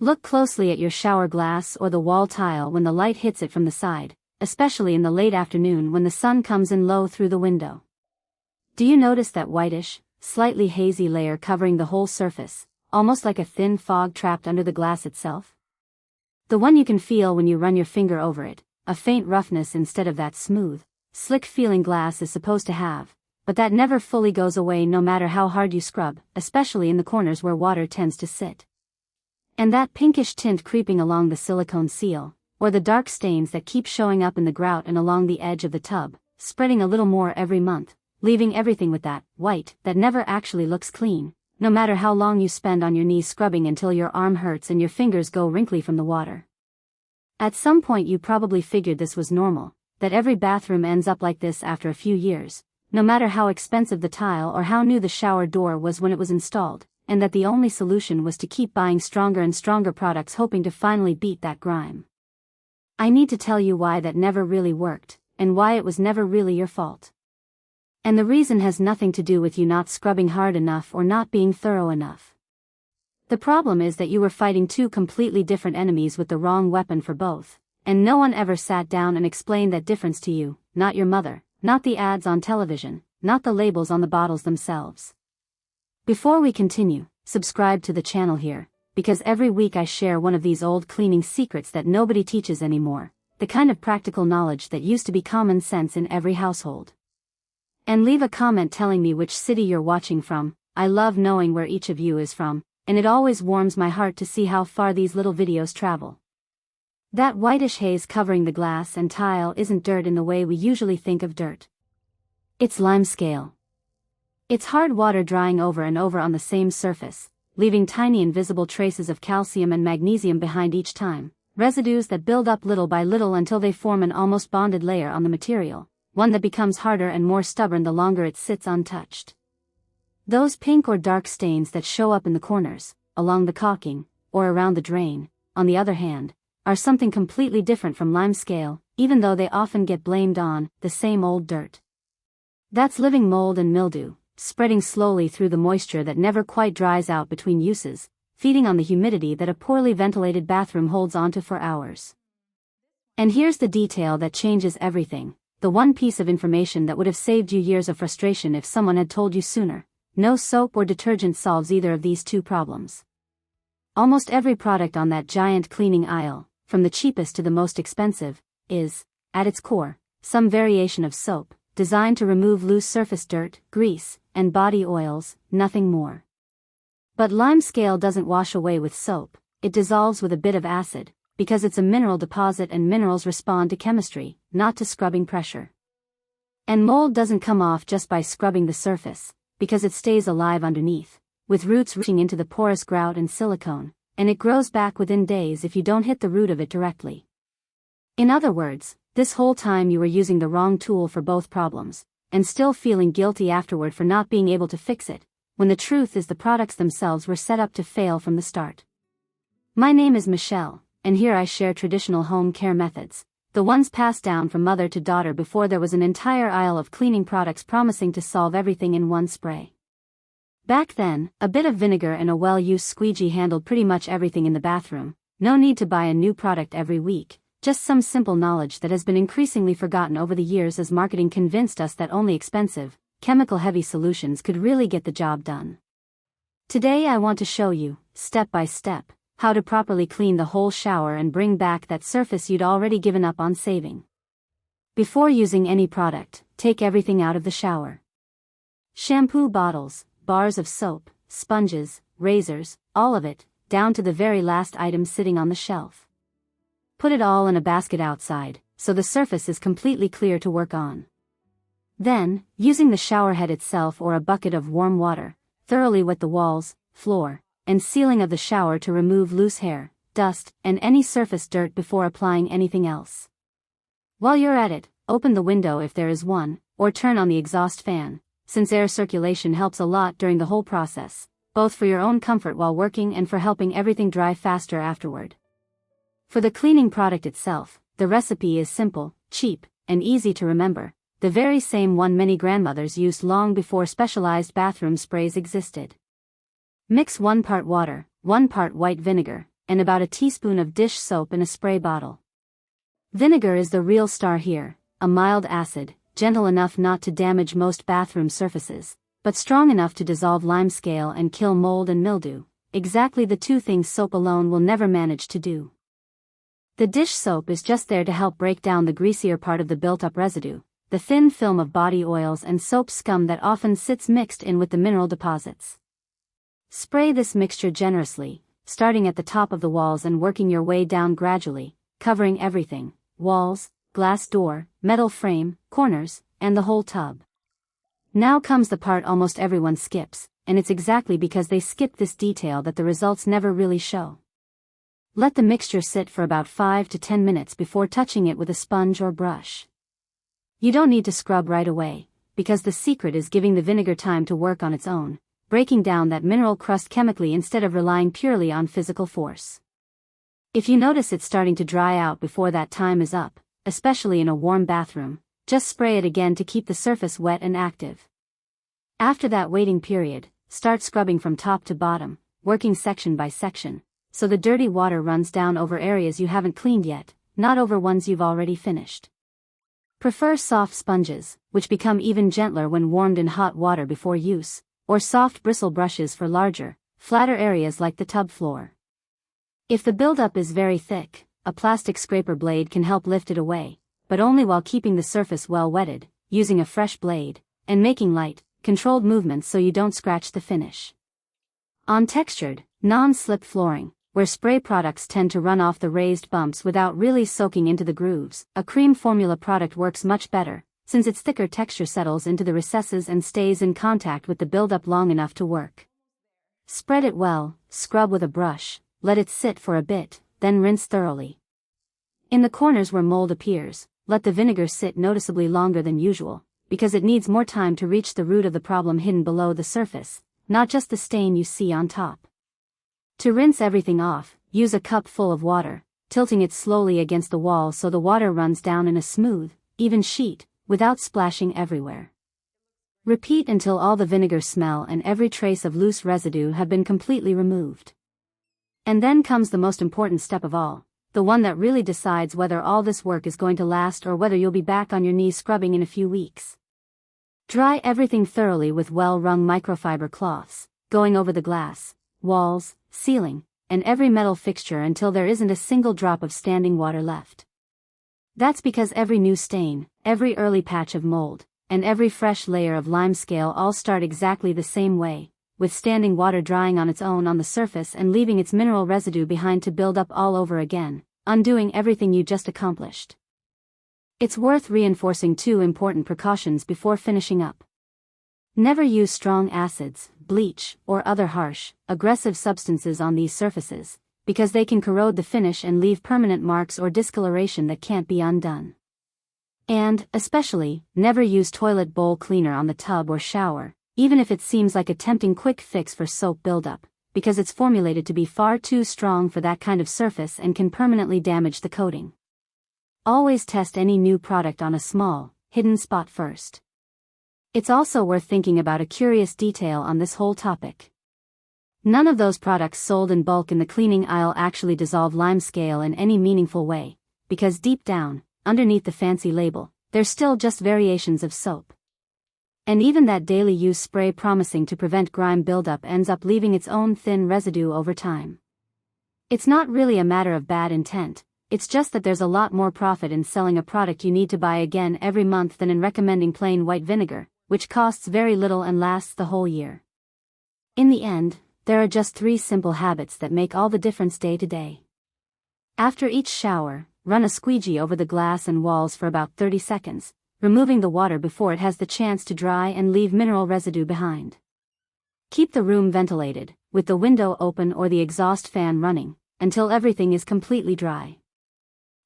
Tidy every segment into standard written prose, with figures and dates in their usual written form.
Look closely at your shower glass or the wall tile when the light hits it from the side, especially in the late afternoon when the sun comes in low through the window. Do you notice that whitish, slightly hazy layer covering the whole surface, almost like a thin fog trapped under the glass itself? The one you can feel when you run your finger over it, a faint roughness instead of that smooth, slick feeling glass is supposed to have, but that never fully goes away no matter how hard you scrub, especially in the corners where water tends to sit. And that pinkish tint creeping along the silicone seal, or the dark stains that keep showing up in the grout and along the edge of the tub, spreading a little more every month, leaving everything with that white that never actually looks clean, no matter how long you spend on your knees scrubbing until your arm hurts and your fingers go wrinkly from the water. At some point you probably figured this was normal, that every bathroom ends up like this after a few years, no matter how expensive the tile or how new the shower door was when it was installed, and that the only solution was to keep buying stronger and stronger products hoping to finally beat that grime. I need to tell you why that never really worked, and why it was never really your fault. And the reason has nothing to do with you not scrubbing hard enough or not being thorough enough. The problem is that you were fighting two completely different enemies with the wrong weapon for both, and no one ever sat down and explained that difference to you, not your mother, not the ads on television, not the labels on the bottles themselves. Before we continue, subscribe to the channel here, because every week I share one of these old cleaning secrets that nobody teaches anymore, the kind of practical knowledge that used to be common sense in every household. And leave a comment telling me which city you're watching from. I love knowing where each of you is from, and it always warms my heart to see how far these little videos travel. That whitish haze covering the glass and tile isn't dirt in the way we usually think of dirt. It's limescale. It's hard water drying over and over on the same surface, leaving tiny invisible traces of calcium and magnesium behind each time, residues that build up little by little until they form an almost bonded layer on the material, one that becomes harder and more stubborn the longer it sits untouched. Those pink or dark stains that show up in the corners, along the caulking, or around the drain, on the other hand, are something completely different from limescale, even though they often get blamed on the same old dirt. That's living mold and mildew, spreading slowly through the moisture that never quite dries out between uses, feeding on the humidity that a poorly ventilated bathroom holds onto for hours. And here's the detail that changes everything, the one piece of information that would have saved you years of frustration if someone had told you sooner. No soap or detergent solves either of these two problems. Almost every product on that giant cleaning aisle, from the cheapest to the most expensive, is, at its core, some variation of soap, designed to remove loose surface dirt, grease, and body oils, nothing more. But limescale doesn't wash away with soap, it dissolves with a bit of acid, because it's a mineral deposit and minerals respond to chemistry, not to scrubbing pressure. And mold doesn't come off just by scrubbing the surface, because it stays alive underneath, with roots reaching into the porous grout and silicone, and it grows back within days if you don't hit the root of it directly. In other words, this whole time you were using the wrong tool for both problems, and still feeling guilty afterward for not being able to fix it, when the truth is the products themselves were set up to fail from the start. My name is Michelle, and here I share traditional home care methods, the ones passed down from mother to daughter before there was an entire aisle of cleaning products promising to solve everything in one spray. Back then, a bit of vinegar and a well-used squeegee handled pretty much everything in the bathroom, no need to buy a new product every week, just some simple knowledge that has been increasingly forgotten over the years as marketing convinced us that only expensive, chemical-heavy solutions could really get the job done. Today I want to show you, step by step, how to properly clean the whole shower and bring back that surface you'd already given up on saving. Before using any product, take everything out of the shower. Shampoo bottles, bars of soap, sponges, razors, all of it, down to the very last item sitting on the shelf. Put it all in a basket outside, so the surface is completely clear to work on. Then, using the shower head itself or a bucket of warm water, thoroughly wet the walls, floor, and ceiling of the shower to remove loose hair, dust, and any surface dirt before applying anything else. While you're at it, open the window if there is one, or turn on the exhaust fan, since air circulation helps a lot during the whole process, both for your own comfort while working and for helping everything dry faster afterward. For the cleaning product itself, the recipe is simple, cheap, and easy to remember, the very same one many grandmothers used long before specialized bathroom sprays existed. Mix 1 part water, 1 part white vinegar, and about a teaspoon of dish soap in a spray bottle. Vinegar is the real star here, a mild acid, gentle enough not to damage most bathroom surfaces, but strong enough to dissolve limescale and kill mold and mildew, exactly the two things soap alone will never manage to do. The dish soap is just there to help break down the greasier part of the built-up residue, the thin film of body oils and soap scum that often sits mixed in with the mineral deposits. Spray this mixture generously, starting at the top of the walls and working your way down gradually, covering everything: walls, glass door, metal frame, corners, and the whole tub. Now comes the part almost everyone skips, and it's exactly because they skip this detail that the results never really show. Let the mixture sit for about 5 to 10 minutes before touching it with a sponge or brush. You don't need to scrub right away, because the secret is giving the vinegar time to work on its own, breaking down that mineral crust chemically instead of relying purely on physical force. If you notice it's starting to dry out before that time is up, especially in a warm bathroom, just spray it again to keep the surface wet and active. After that waiting period, start scrubbing from top to bottom, working section by section, so the dirty water runs down over areas you haven't cleaned yet, not over ones you've already finished. Prefer soft sponges, which become even gentler when warmed in hot water before use, or soft bristle brushes for larger, flatter areas like the tub floor. If the buildup is very thick, a plastic scraper blade can help lift it away, but only while keeping the surface well wetted, using a fresh blade, and making light, controlled movements so you don't scratch the finish. On textured, non-slip flooring, where spray products tend to run off the raised bumps without really soaking into the grooves, a cream formula product works much better, since its thicker texture settles into the recesses and stays in contact with the buildup long enough to work. Spread it well, scrub with a brush, let it sit for a bit, then rinse thoroughly. In the corners where mold appears, let the vinegar sit noticeably longer than usual, because it needs more time to reach the root of the problem hidden below the surface, not just the stain you see on top. To rinse everything off, use a cup full of water, tilting it slowly against the wall so the water runs down in a smooth, even sheet, without splashing everywhere. Repeat until all the vinegar smell and every trace of loose residue have been completely removed. And then comes the most important step of all, the one that really decides whether all this work is going to last or whether you'll be back on your knees scrubbing in a few weeks. Dry everything thoroughly with well-wrung microfiber cloths, going over the glass, walls, ceiling, and every metal fixture until there isn't a single drop of standing water left. That's because every new stain, every early patch of mold, and every fresh layer of limescale all start exactly the same way, with standing water drying on its own on the surface and leaving its mineral residue behind to build up all over again, undoing everything you just accomplished. It's worth reinforcing 2 important precautions before finishing up. Never use strong acids, bleach, or other harsh, aggressive substances on these surfaces, because they can corrode the finish and leave permanent marks or discoloration that can't be undone. And, especially, never use toilet bowl cleaner on the tub or shower, even if it seems like a tempting quick fix for soap buildup, because it's formulated to be far too strong for that kind of surface and can permanently damage the coating. Always test any new product on a small, hidden spot first. It's also worth thinking about a curious detail on this whole topic. None of those products sold in bulk in the cleaning aisle actually dissolve limescale in any meaningful way, because deep down, underneath the fancy label, they're still just variations of soap. And even that daily use spray promising to prevent grime buildup ends up leaving its own thin residue over time. It's not really a matter of bad intent, it's just that there's a lot more profit in selling a product you need to buy again every month than in recommending plain white vinegar, which costs very little and lasts the whole year. In the end, there are just 3 simple habits that make all the difference day to day. After each shower, run a squeegee over the glass and walls for about 30 seconds, removing the water before it has the chance to dry and leave mineral residue behind. Keep the room ventilated, with the window open or the exhaust fan running, until everything is completely dry.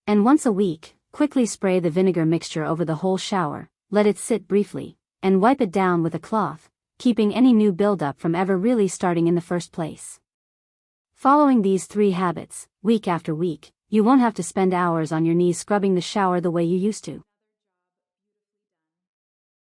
And once a week, quickly spray the vinegar mixture over the whole shower, let it sit briefly, and wipe it down with a cloth, keeping any new buildup from ever really starting in the first place. Following these 3 habits, week after week, you won't have to spend hours on your knees scrubbing the shower the way you used to.